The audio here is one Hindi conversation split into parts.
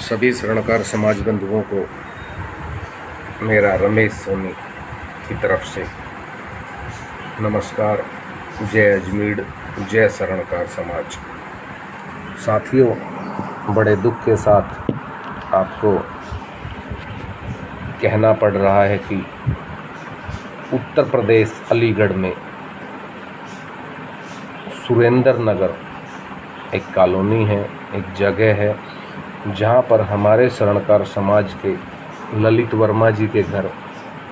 सभी स्वर्णकार समाज बंधुओं को मेरा रमेश सोनी की तरफ से नमस्कार। जय अजमेर, जय स्वर्णकार समाज। साथियों, बड़े दुख के साथ आपको कहना पड़ रहा है कि उत्तर प्रदेश अलीगढ़ में सुरेंद्र नगर एक कॉलोनी है, एक जगह है जहाँ पर हमारे स्वर्णकार समाज के ललित वर्मा जी के घर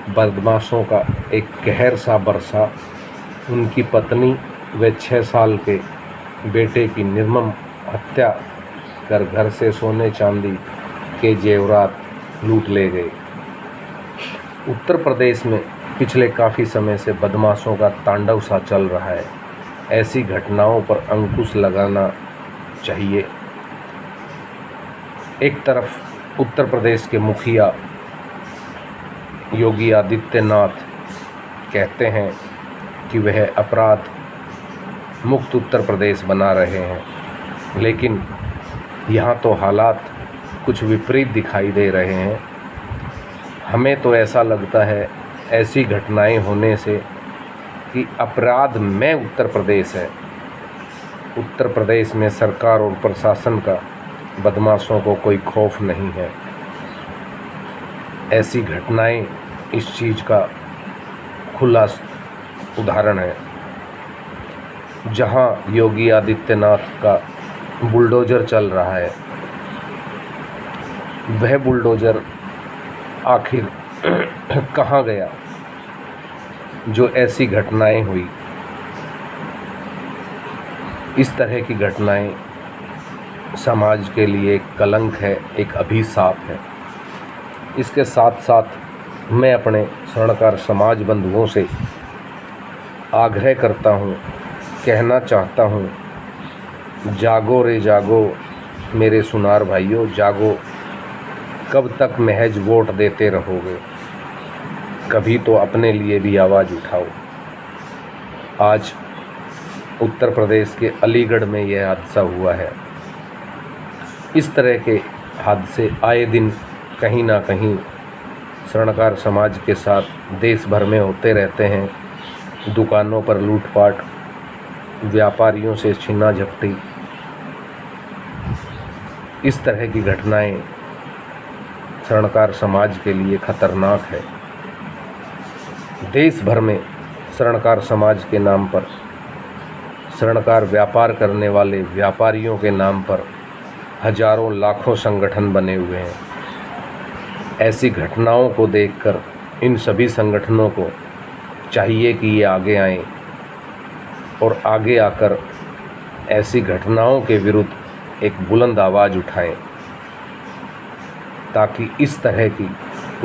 बदमाशों का एक कहर सा बरसा। उनकी पत्नी व 6 साल के बेटे की निर्मम हत्या कर घर से सोने चांदी के जेवरात लूट ले गए। उत्तर प्रदेश में पिछले काफ़ी समय से बदमाशों का तांडव सा चल रहा है। ऐसी घटनाओं पर अंकुश लगाना चाहिए। एक तरफ उत्तर प्रदेश के मुखिया योगी आदित्यनाथ कहते हैं कि वह अपराध मुक्त उत्तर प्रदेश बना रहे हैं, लेकिन यहाँ तो हालात कुछ विपरीत दिखाई दे रहे हैं। हमें तो ऐसा लगता है ऐसी घटनाएं होने से कि अपराध में उत्तर प्रदेश है। उत्तर प्रदेश में सरकार और प्रशासन का बदमाशों को कोई खौफ नहीं है। ऐसी घटनाएं इस चीज़ का खुला उदाहरण है। जहां योगी आदित्यनाथ का बुलडोज़र चल रहा है, वह बुलडोज़र आखिर कहां गया जो ऐसी घटनाएं हुई। इस तरह की घटनाएं समाज के लिए एक कलंक है, एक अभिशाप है। इसके साथ साथ मैं अपने स्वर्णकार समाज बंधुओं से आग्रह करता हूँ, कहना चाहता हूँ, जागो रे जागो मेरे सुनार भाइयों, जागो। कब तक महज वोट देते रहोगे? कभी तो अपने लिए भी आवाज़ उठाओ। आज उत्तर प्रदेश के अलीगढ़ में यह हादसा हुआ है। इस तरह के हादसे आए दिन कहीं ना कहीं स्वर्णकार समाज के साथ देश भर में होते रहते हैं। दुकानों पर लूटपाट, व्यापारियों से छीना झपटी, इस तरह की घटनाएं स्वर्णकार समाज के लिए खतरनाक है। देश भर में स्वर्णकार समाज के नाम पर, स्वर्णकार व्यापार करने वाले व्यापारियों के नाम पर हजारों लाखों संगठन बने हुए हैं। ऐसी घटनाओं को देखकर इन सभी संगठनों को चाहिए कि ये आगे आएं और आगे आकर ऐसी घटनाओं के विरुद्ध एक बुलंद आवाज़ उठाएं, ताकि इस तरह की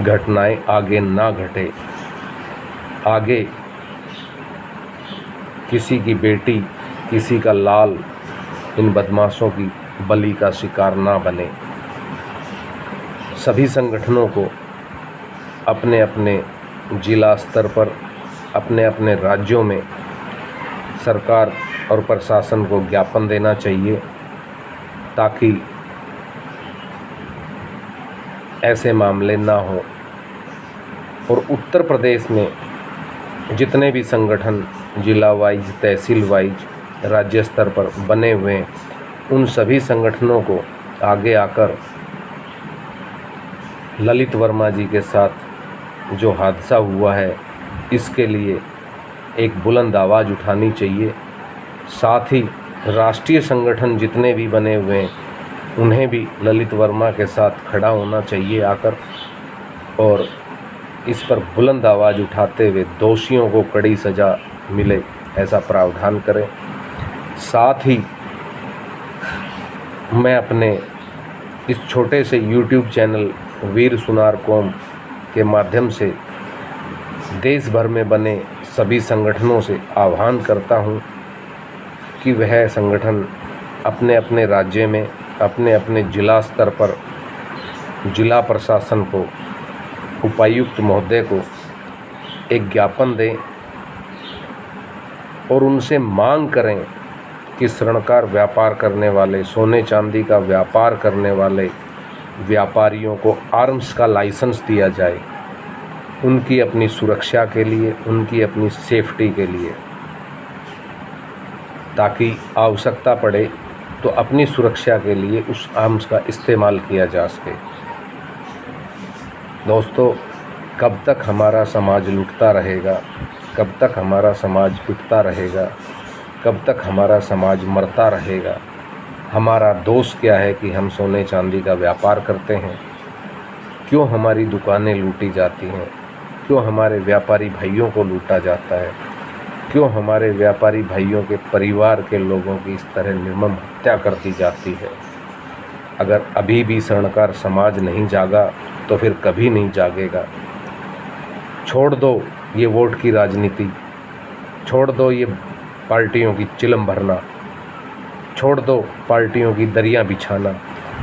घटनाएं आगे ना घटे। आगे किसी की बेटी, किसी का लाल इन बदमाशों की बलि का शिकार ना बने। सभी संगठनों को अपने अपने जिला स्तर पर, अपने अपने राज्यों में सरकार और प्रशासन को ज्ञापन देना चाहिए, ताकि ऐसे मामले ना हो। और उत्तर प्रदेश में जितने भी संगठन जिला वाइज, तहसील वाइज, राज्य स्तर पर बने हुए हैं, उन सभी संगठनों को आगे आकर ललित वर्मा जी के साथ जो हादसा हुआ है, इसके लिए एक बुलंद आवाज़ उठानी चाहिए। साथ ही राष्ट्रीय संगठन जितने भी बने हुए हैं, उन्हें भी ललित वर्मा के साथ खड़ा होना चाहिए आकर, और इस पर बुलंद आवाज़ उठाते हुए दोषियों को कड़ी सज़ा मिले, ऐसा प्रावधान करें। साथ ही मैं अपने इस छोटे से YouTube चैनल वीर सुनार कौम के माध्यम से देश भर में बने सभी संगठनों से आह्वान करता हूं कि वह संगठन अपने अपने राज्य में, अपने अपने जिला स्तर पर जिला प्रशासन को, उपायुक्त महोदय को एक ज्ञापन दें और उनसे मांग करें कि स्वर्णकार व्यापार करने वाले, सोने चांदी का व्यापार करने वाले व्यापारियों को आर्म्स का लाइसेंस दिया जाए, उनकी अपनी सुरक्षा के लिए, उनकी अपनी सेफ्टी के लिए, ताकि आवश्यकता पड़े तो अपनी सुरक्षा के लिए उस आर्म्स का इस्तेमाल किया जा सके। दोस्तों, कब तक हमारा समाज लुटता रहेगा, कब तक हमारा समाज पिटता रहेगा, कब तक हमारा समाज मरता रहेगा? हमारा दोष क्या है कि हम सोने चांदी का व्यापार करते हैं? क्यों हमारी दुकानें लूटी जाती हैं? क्यों हमारे व्यापारी भाइयों को लूटा जाता है? क्यों हमारे व्यापारी भाइयों के परिवार के लोगों की इस तरह निर्मम हत्या कर दी जाती है? अगर अभी भी स्वर्णकार समाज नहीं जागा तो फिर कभी नहीं जागेगा। छोड़ दो ये वोट की राजनीति, छोड़ दो ये पार्टियों की चिलम भरना, छोड़ दो पार्टियों की दरियां बिछाना।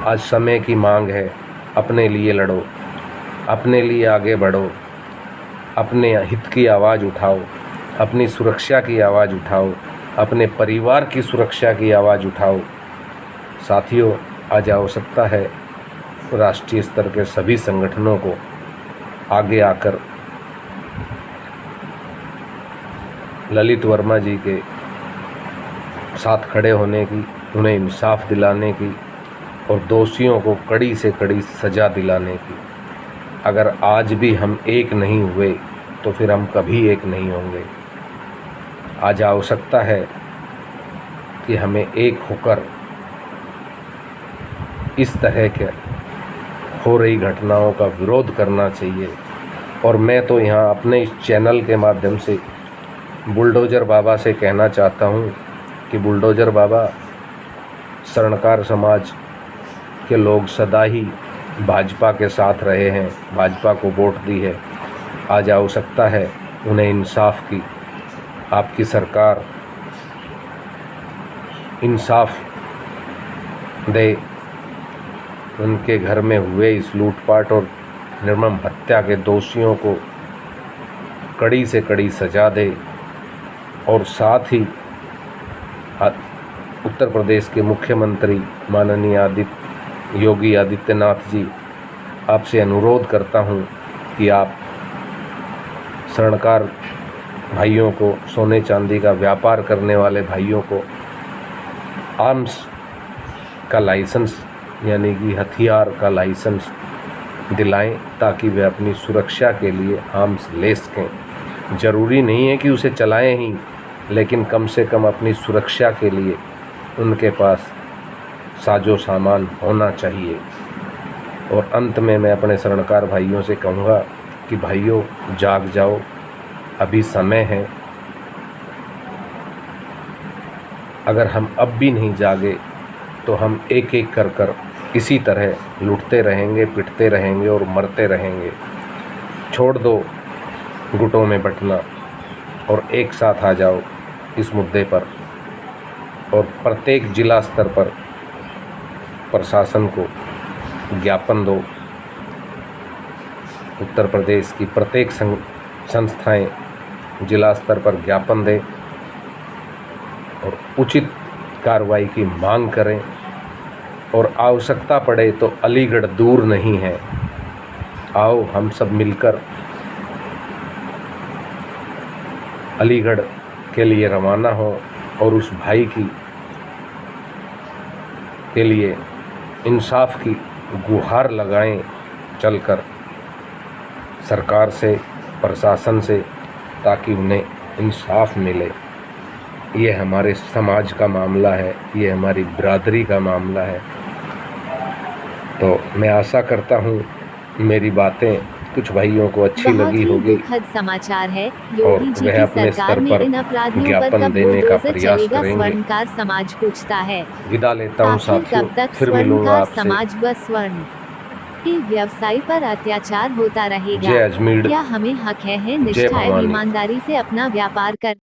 आज समय की मांग है, अपने लिए लड़ो, अपने लिए आगे बढ़ो, अपने हित की आवाज़ उठाओ, अपनी सुरक्षा की आवाज़ उठाओ, अपने परिवार की सुरक्षा की आवाज़ उठाओ। साथियों, आज आवश्यकता है राष्ट्रीय स्तर के सभी संगठनों को आगे आकर ललित वर्मा जी के साथ खड़े होने की, उन्हें इंसाफ दिलाने की और दोषियों को कड़ी से कड़ी सज़ा दिलाने की। अगर आज भी हम एक नहीं हुए तो फिर हम कभी एक नहीं होंगे। आज आवश्यकता है कि हमें एक होकर इस तरह के हो रही घटनाओं का विरोध करना चाहिए। और मैं तो यहाँ अपने इस चैनल के माध्यम से बुलडोज़र बाबा से कहना चाहता हूँ कि बुलडोज़र बाबा, स्वर्णकार समाज के लोग सदा ही भाजपा के साथ रहे हैं, भाजपा को वोट दी है। आज आवश्यकता है उन्हें इंसाफ की। आपकी सरकार इंसाफ दे, उनके घर में हुए इस लूटपाट और निर्मम हत्या के दोषियों को कड़ी से कड़ी सज़ा दे। और साथ ही उत्तर प्रदेश के मुख्यमंत्री माननीय योगी आदित्यनाथ जी, आपसे अनुरोध करता हूं कि आप स्वर्णकार भाइयों को, सोने चांदी का व्यापार करने वाले भाइयों को आर्म्स का लाइसेंस यानी कि हथियार का लाइसेंस दिलाएं, ताकि वे अपनी सुरक्षा के लिए आर्म्स ले सकें। ज़रूरी नहीं है कि उसे चलाएं ही, लेकिन कम से कम अपनी सुरक्षा के लिए उनके पास साजो सामान होना चाहिए। और अंत में मैं अपने स्वर्णकार भाइयों से कहूँगा कि भाइयों, जाग जाओ, अभी समय है। अगर हम अब भी नहीं जागे तो हम एक एक कर इसी तरह लुटते रहेंगे, पिटते रहेंगे और मरते रहेंगे। छोड़ दो गुटों में बंटना और एक साथ आ जाओ इस मुद्दे पर। और प्रत्येक जिला स्तर पर प्रशासन को ज्ञापन दो। उत्तर प्रदेश की प्रत्येक संस्थाएं जिला स्तर पर ज्ञापन दें और उचित कार्रवाई की मांग करें। और आवश्यकता पड़े तो अलीगढ़ दूर नहीं है, आओ हम सब मिलकर अलीगढ़ के लिए रवाना हो और उस भाई के लिए इंसाफ की गुहार लगाएं चलकर सरकार से, प्रशासन से, ताकि उन्हें इंसाफ मिले। ये हमारे समाज का मामला है, ये हमारी बिरादरी का मामला है। तो मैं आशा करता हूँ मेरी बातें कुछ भाइयों को अच्छी लगी होगी दुखद समाचार है। और योगी जी वह की अपने सरकार स्तर में पर इन अपराधियों पर ज्ञापन कब देने का बुलडोजर प्रयास चलेगा? करेंगे। स्वर्णकार समाज पूछता है। विदा लेता हूँ आखिर साथियों, कब तक फिर मिलूंगा स्वर्णकार आपसे। समाज व स्वर्ण के व्यवसाय पर अत्याचार होता रहेगा? जय अजमेर, क्या हमें हक है जय निष्ठा एवं भवानी। ईमानदारी से अपना व्यापार कर